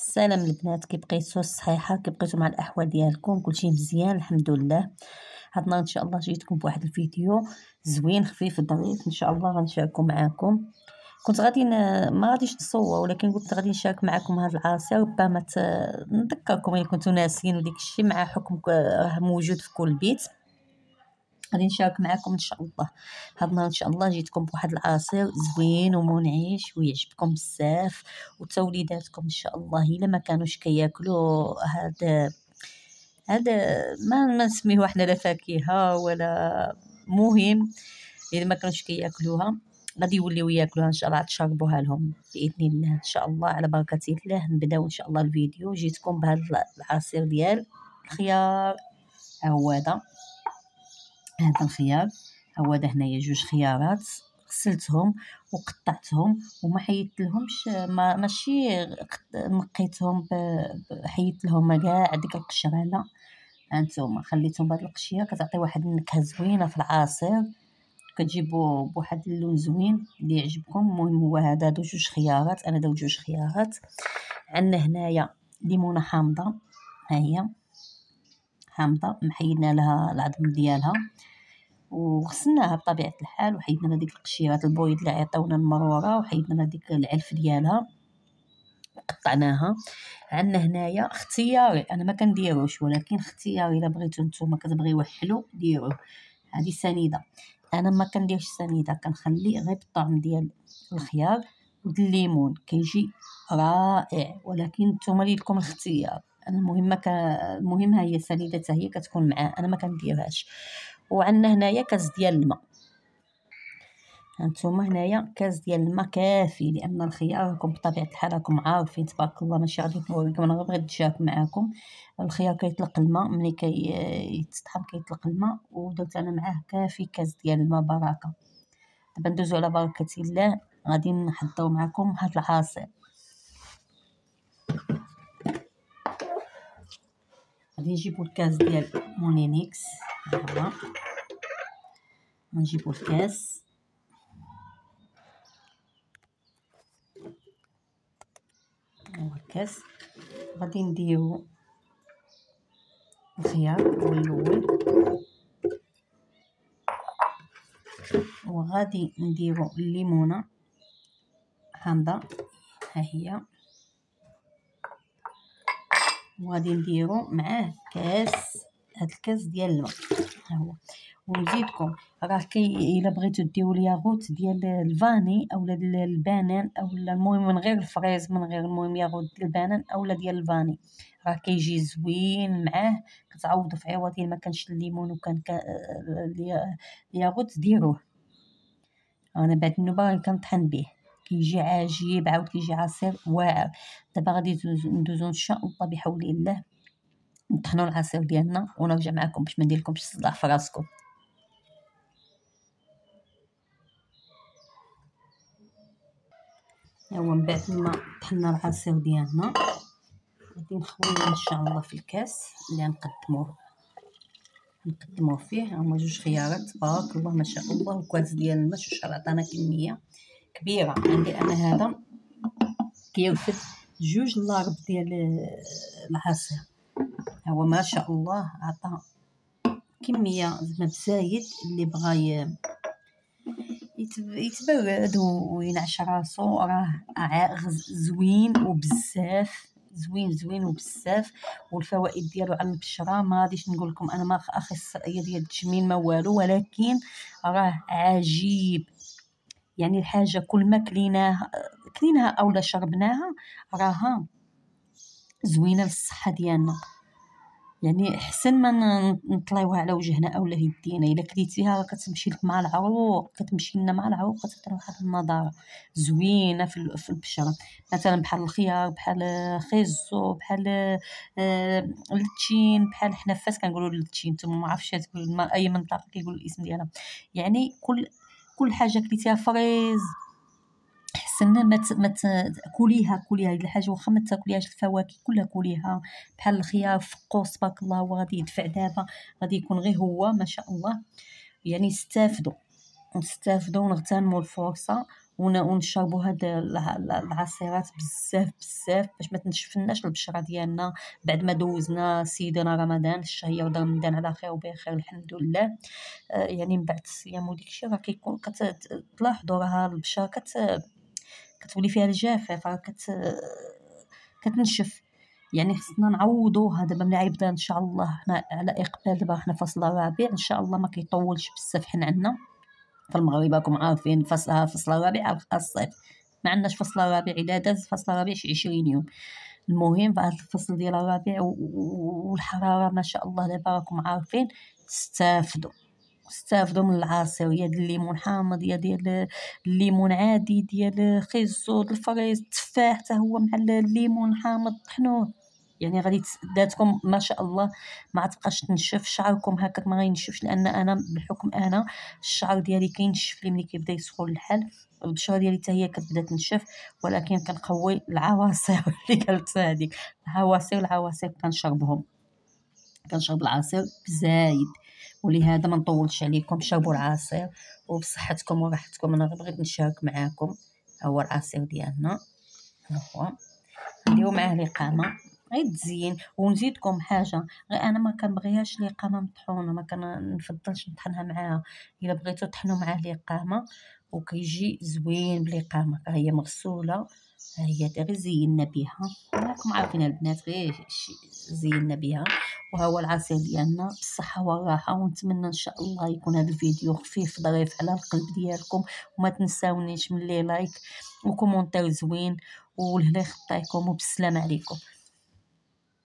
السلام البنات، كي بقيتو الصحيحه، كي بقيتو مع الاحوال ديالكم؟ كلشي مزيان الحمد لله. هاد النهار ان شاء الله جيتكم بواحد الفيديو زوين خفيف ظريف ان شاء الله غنشاركو معاكم. كنت غادي ما غاديش نصور، ولكن قلت غادي نشارك معاكم هاد العصير ربما نذكركم الا كنتو ناسين وديك الشيء، مع حكم راه موجود في كل بيت. غادي نشارك معكم ان شاء الله. هاد النهار ان شاء الله جيتكم بواحد العصير زوين ومنعش ويعجبكم بزاف، وتوليداتكم ان شاء الله الا ما كانوش كياكلوا هذا ما نسميوه احنا لا فاكهه ولا مهم. الا ما كانوش كياكلوها غادي يوليو ياكلوها ان شاء الله، تشربوها لهم باذن الله ان شاء الله. على بركه الله نبداو ان شاء الله الفيديو. جيتكم بهذا العصير ديال الخيار. ها هو هذا الخيار، هو هذا هنايا جوج خيارات غسلتهم وقطعتهم وما حيدت لهمش، ماشي نقيتهم، حيدت لهم كاع ديك القشره. لا، هانتوما خليتهم بهاد القشيه، كتعطي واحد النكهه زوينه في العصير، كتجيبوا بواحد اللون زوين اللي يعجبكم. المهم هو هذا جوج خيارات، انا داو جوج خيارات. عندنا هنايا ليمونه حامضه، ها هي حامضه محيدنا لها العظم ديالها وغسلناها بطبيعه الحال، وحيدنا لها ديك القشيرات البويض اللي عيطاونا المروره، وحيدنا لها ديك العلف ديالها قطعناها. عندنا هنايا اختياري، انا ما كنديروش، ولكن اختياري الا بغيتو نتوما كتبغيوه حلو ديروه. هذه سنيده، انا ما كنديرش سنيده، كنخلي غير بالطعم ديال الخيار والليمون كيجي رائع، ولكن نتوما ليكم الاختيار. المهم هي سنيده حتى هي كتكون معاه، انا ما كنديرهاش. وعندنا هنايا كاس ديال الماء، هانتوما هنايا كاس ديال الماء كافي، لان الخيار راكم بطبيعه الحال راكم عارفين تبارك الله، ماشي غادي نوريكم، انا بغيت نشارك معكم. الخيار كيطلق الماء، ملي يتطحن كيطلق الماء، ودرت انا معاه كافي كاس ديال الماء بركه. دابا ندوزو على بركه الله، غادي نحضروا معكم هاد العصير. غادي نجيبو الكاس ديال مونينيكس، ها هو نجيبو الكاس، هو الكاس. غادي نديرو الخيار هو الاول، وغادي نديرو الليمونه حامضه، ها هي، وغادي نديرو معاه كاس، هاد الكاس ديال الماء ها هو. ونزيدكم راه الا بغيتو ديروا الياغوت ديال الفاني اولا البنان، اولا المهم من غير الفريز، من غير المهم ياغوت ديال البنان اولا ديال الفاني، راه كيجي زوين معاه. كتعوضوا في عوض ما كانش الليمون وكان الياغوت ديروه. انا بعد النوبه كنطحن به، كيجي عجيب، عاود كيجي عصير واعر. دابا غادي ندوزو ان شاء الله بحول الله نطحنوا العصير ديالنا ونرجع معكم باش ما نديرلكمش الصداع في راسكم. هو من بعد ما طحنا العصير ديالنا غادي نخويوه ان شاء الله في الكاس اللي نقدموه فيه. هما جوج خيارات تبارك الله ما شاء الله، وكاس ديال الماء، شحال عطانا كميه كبيره. عندي انا هذا كيرفد جوج لارب ديال العصير، هو ما شاء الله عطا كميه زعما بزايد. اللي بغى يتبرد وينعش راسو راه زوين وبزاف، زوين وبزاف. والفوائد ديالو على البشره ما غاديش نقول لكم، انا ما اخصائيه ديال التجميل ما والو، ولكن راه عجيب. يعني الحاجه كل ما كليناها اولا شربناها راها زوينه للصحه ديالنا. يعني احسن ما نطليوها على وجهنا اولا يدينا، الا كليتيها كتمشي لك مع العروق، كتمشي لنا مع العروق، كتعطي واحد النضاره زوينه في البشره. مثلا بحال الخيار، بحال خيزو، بحال اللتشين، بحال حنا فاس كنقولوا اللتشين، نتوما ما عرفتش اي منطقه كيقولوا الاسم ديالها. يعني كل حاجه كليتيها فريز حسنا ما كليها الحاجه، واخا ما تاكليهاش الفواكه كلها كليها. بحال الخيار فقوس تبارك الله، هو غادي يدفع دابا، غادي يكون غير هو ما شاء الله. يعني نستافدوا ونغتنموا الفرصه ونشربوا هاد العصيرات بزاف باش ما تنشفناش البشره ديالنا بعد ما دوزنا سيدنا رمضان الشهيه ودار رمضان على خير وبخير الحمد لله. يعني من بعد الصيام وديكشي راه كيكون كتلاحظوا راه البشره كتولي فيها الجفاف، راه كتنشف. يعني خصنا نعوضوها دابا ملي غيبدا ان شاء الله حنا على اقبال. دابا حنا فصل الربيع ان شاء الله ما كيطولش بزاف حنا عندنا في المغرب راكم عارفين فصل الربيع الصيف، ما عندناش فصل الربيع الا داز فصل الربيع شي 20 يوم. المهم فهاد الفصل ديال الربيع والحراره ما شاء الله دابا راكم عارفين، استافدوا من العصير، يا ديال الليمون حامض يا ديال الليمون عادي، ديال خيزو الفريز التفاح حتى هو مع الليمون حامض طحنوه. يعني غادي داتكم ما شاء الله ما تبقاش تنشف شعركم هكاك، ما غينشفش، لان انا بحكم انا الشعر ديالي كينشف لي ملي كيبدا يسخن الحال، البشره ديالي حتى هي كتبدا تنشف. ولكن كنقوي العواصر اللي قلت هذيك العواصر كنشرب العصير بزايد. ولهذا ما نطولش عليكم، شربوا العصير وبصحتكم وراحتكم. انا بغيت نشارك معاكم هو العصير ديالنا، هو نديرو معاه لقامه غير تزيين. ونزيدكم حاجه، غير انا ما كنبغيهاش لقامه مطحونه، ما كنفضلش نطحنها معاها. الا بغيتو طحنوا معاه لقامه وكيجي زوين بلقامه، هي مغسوله، هي غير زينا بها، راكم عارفين البنات غير زينا بها. وهو العصير ديالنا بالصحه والراحه. ونتمنى ان شاء الله يكون هذا الفيديو خفيف ظريف على القلب ديالكم، وما تنساونيش من لي لايك وكومونتير زوين، والهلا يخطيكم وبالسلامه عليكم.